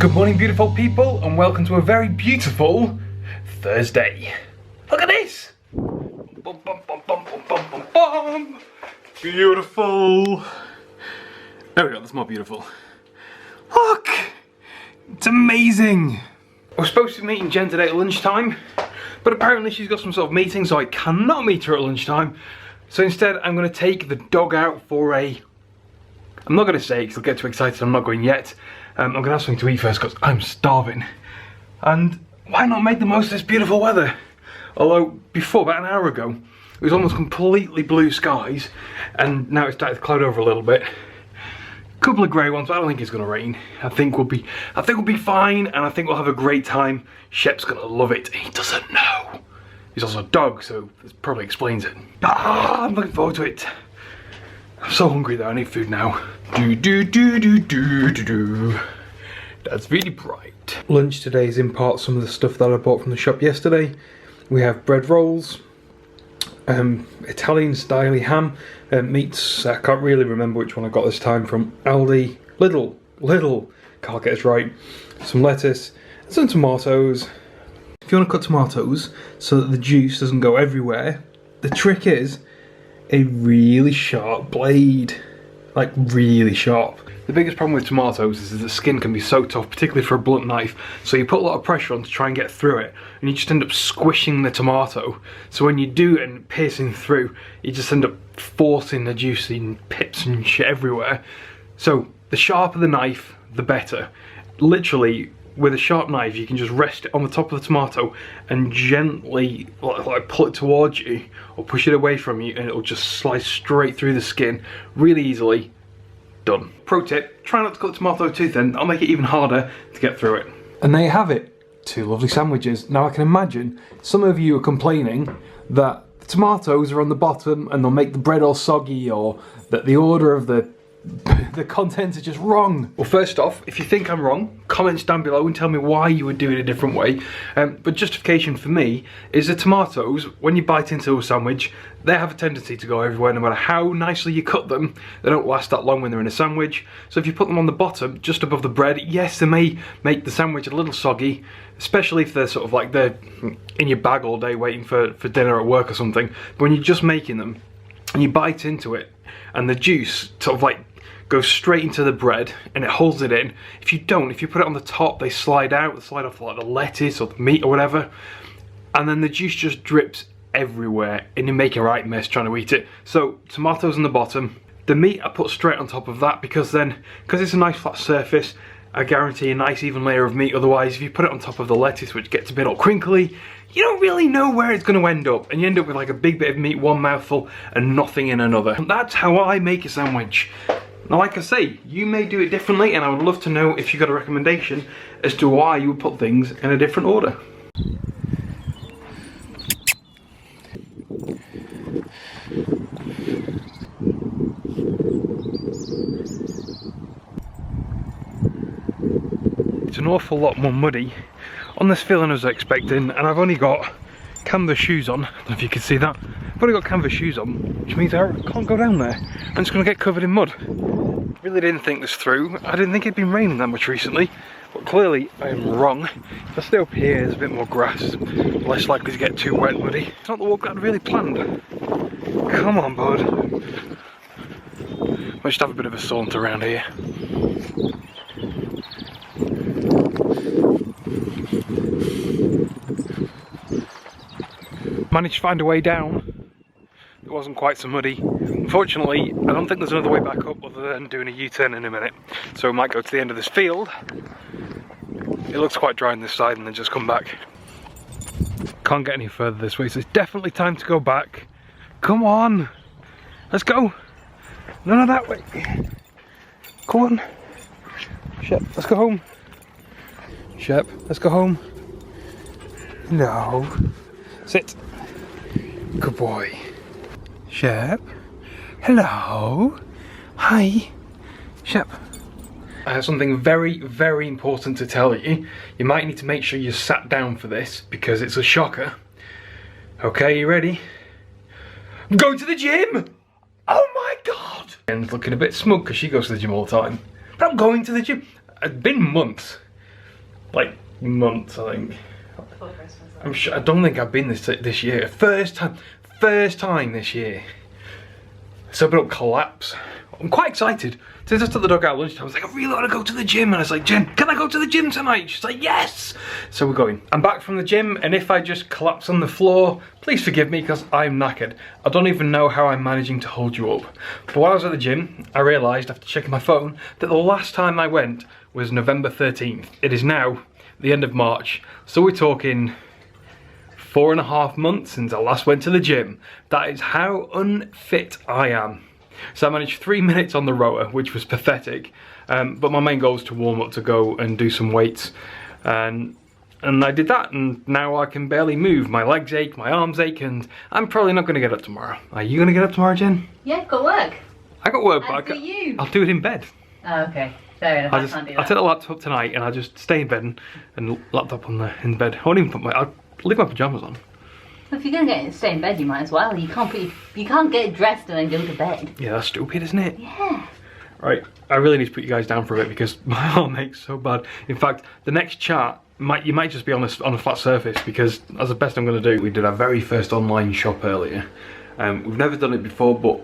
Good morning, beautiful people, and welcome to a very beautiful Thursday. Look at this! Bum, bum, bum, bum, bum, bum, bum, bum. Beautiful! There we go, that's more beautiful. Look! It's amazing! I was supposed to be meeting Jen today at lunchtime, but apparently she's got some sort of meeting, so I cannot meet her at lunchtime. So instead, I'm going to take the dog out for a... I'm not going to say because I'll get too excited, I'm not going yet. I'm going to have something to eat first because I'm starving. And why not make the most of this beautiful weather? Although, before, about an hour ago, it was almost completely blue skies, and now it's started to cloud over a little bit. Couple of grey ones, but I don't think it's going to rain. I think we'll be fine, and I think we'll have a great time. Shep's going to love it. He doesn't know. He's also a dog, so that probably explains it. I'm looking forward to it. I'm so hungry though, I need food now. That's really bright. Lunch today is in part some of the stuff that I bought from the shop yesterday. We have bread rolls, Italian style ham, meats. I can't really remember which one I got this time from Aldi. Lidl, can't get it right. Some lettuce, and some tomatoes. If you want to cut tomatoes so that the juice doesn't go everywhere, the trick is a really sharp blade, like really sharp. The biggest problem with tomatoes is that the skin can be so tough, particularly for a blunt knife, so you put a lot of pressure on to try and get through it, and you just end up squishing the tomato. So when you do it and piercing through, you just end up forcing the juice in pips and shit everywhere. So the sharper the knife, the better. Literally, with a sharp knife, you can just rest it on the top of the tomato and gently like pull it towards you or push it away from you, and it'll just slice straight through the skin really easily. Done. Pro tip, try not to cut the tomato too thin, that'll make it even harder to get through it. And there you have it, 2 lovely sandwiches. Now I can imagine some of you are complaining that the tomatoes are on the bottom and they'll make the bread all soggy, or that the order of the contents are just wrong. Well, first off, if you think I'm wrong, comments down below and tell me why you would do it a different way. But justification for me is the tomatoes, when you bite into a sandwich, they have a tendency to go everywhere no matter how nicely you cut them. They don't last that long when they're in a sandwich. So if you put them on the bottom, just above the bread, yes, they may make the sandwich a little soggy, especially if they're sort of like they're in your bag all day waiting for dinner at work or something. But when you're just making them and you bite into it and the juice sort of like goes straight into the bread and it holds it in. If you put it on the top, they slide out, they slide off like the lettuce or the meat or whatever, and then the juice just drips everywhere and you make a right mess trying to eat it. So tomatoes on the bottom, the meat I put straight on top of that because it's a nice flat surface, I guarantee a nice even layer of meat. Otherwise, if you put it on top of the lettuce, which gets a bit all crinkly, you don't really know where it's going to end up, and you end up with like a big bit of meat one mouthful and nothing in another. And that's how I make a sandwich. Now, like I say, you may do it differently, and I would love to know if you got a recommendation as to why you would put things in a different order. It's an awful lot more muddy on this field than I was expecting, and I've only got canvas shoes on. I don't know if you can see that. I've only got canvas shoes on, which means I can't go down there. I'm just going to get covered in mud. Really didn't think this through. I didn't think it'd been raining that much recently, but clearly I am wrong. If I stay up here, there's a bit more grass, less likely to get too wet and muddy. It's not the walk that I'd really planned. Come on, bud. I'll just have a bit of a saunter around here. Managed to find a way down. It wasn't quite so muddy. Unfortunately, I don't think there's another way back up other than doing a U-turn in a minute. So we might go to the end of this field. It looks quite dry on this side and then just come back. Can't get any further this way, so it's definitely time to go back. Come on! Let's go! No, that way. Come on. Shep, let's go home. Shep, let's go home. No. Sit. Good boy. Shep. Hello. Hi. Shep. I have something very, very important to tell you. You might need to make sure you're sat down for this because it's a shocker. Okay, you ready? I'm going to the gym! Oh my god! And looking a bit smug because she goes to the gym all the time. But I'm going to the gym. It's been months. like months, I think. Before Christmas. I'm sure, I don't think I've been this year. First time this year. So I don't collapse. I'm quite excited. Since I took the dog out at lunchtime, I was like, I really want to go to the gym. And I was like, Jen, can I go to the gym tonight? She's like, yes. So we're going. I'm back from the gym, and if I just collapse on the floor, please forgive me because I'm knackered. I don't even know how I'm managing to hold you up. But while I was at the gym, I realised after checking my phone that the last time I went was November 13th. It is now the end of March. So we're talking 4.5 months since I last went to the gym. That is how unfit I am. So I managed 3 minutes on the rower, which was pathetic. But my main goal was to warm up to go and do some weights. And I did that, and now I can barely move. My legs ache, my arms ache, and I'm probably not going to get up tomorrow. Are you going to get up tomorrow, Jen? Yeah, got work. I got work, but I'll do it in bed. Oh, okay. Fair enough, I can't do that. I'll take the laptop tonight, and I'll just stay in bed and laptop on in bed. I won't even I'll leave my pyjamas on. If you're gonna stay in bed, you might as well. You can't get dressed and then go to bed. Yeah, that's stupid, isn't it? Yeah. Right, I really need to put you guys down for a bit because my arm aches so bad. In fact, the next chart you might just be on a flat surface because that's the best I'm gonna do. We did our very first online shop earlier. We've never done it before, but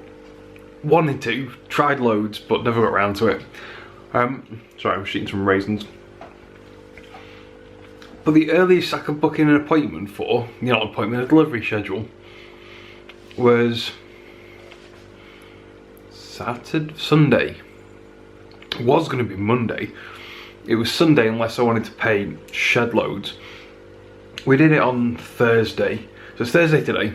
wanted to, tried loads, but never got around to it. Sorry, I was eating some raisins. But the earliest I could book in an appointment for, a delivery schedule, was Sunday. It was going to be Monday. It was Sunday unless I wanted to pay shed loads. We did it on Thursday. So it's Thursday today.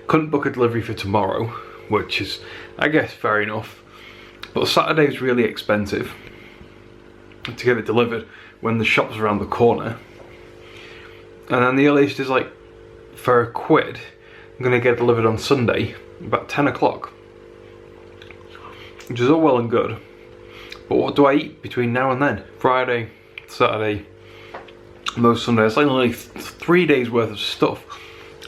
Couldn't book a delivery for tomorrow, which is, I guess, fair enough. But Saturday was really expensive to get it delivered when the shop's around the corner. And then the earliest is like, for £1, I'm gonna get it delivered on Sunday, about 10 o'clock. Which is all well and good. But what do I eat between now and then? Friday, Saturday, most Sundays. It's like only 3 days worth of stuff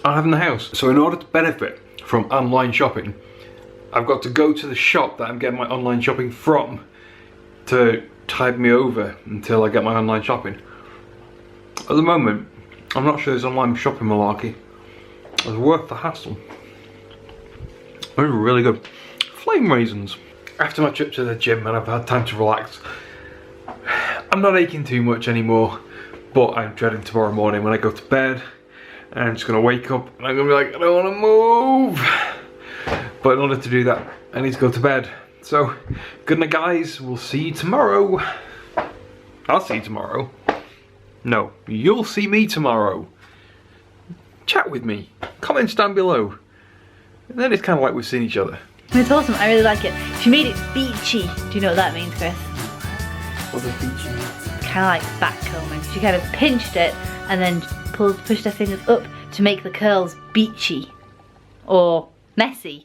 I have in the house. So in order to benefit from online shopping, I've got to go to the shop that I'm getting my online shopping from to tide me over until I get my online shopping. At the moment, I'm not sure this online shopping malarkey is worth the hassle. They're really good. Flame raisins. After my trip to the gym and I've had time to relax, I'm not aching too much anymore, but I'm dreading tomorrow morning when I go to bed and I'm just gonna wake up and I'm gonna be like, I don't wanna move. But in order to do that, I need to go to bed. So, good night guys, we'll see you tomorrow. I'll see you tomorrow. No, you'll see me tomorrow. Chat with me, comments down below. And then it's kind of like we've seen each other. It's awesome, I really like it. She made it beachy. Do you know what that means, Chris? What does beachy mean? Kind of like backcombing. She kind of pinched it and then pushed her fingers up to make the curls beachy. Or messy.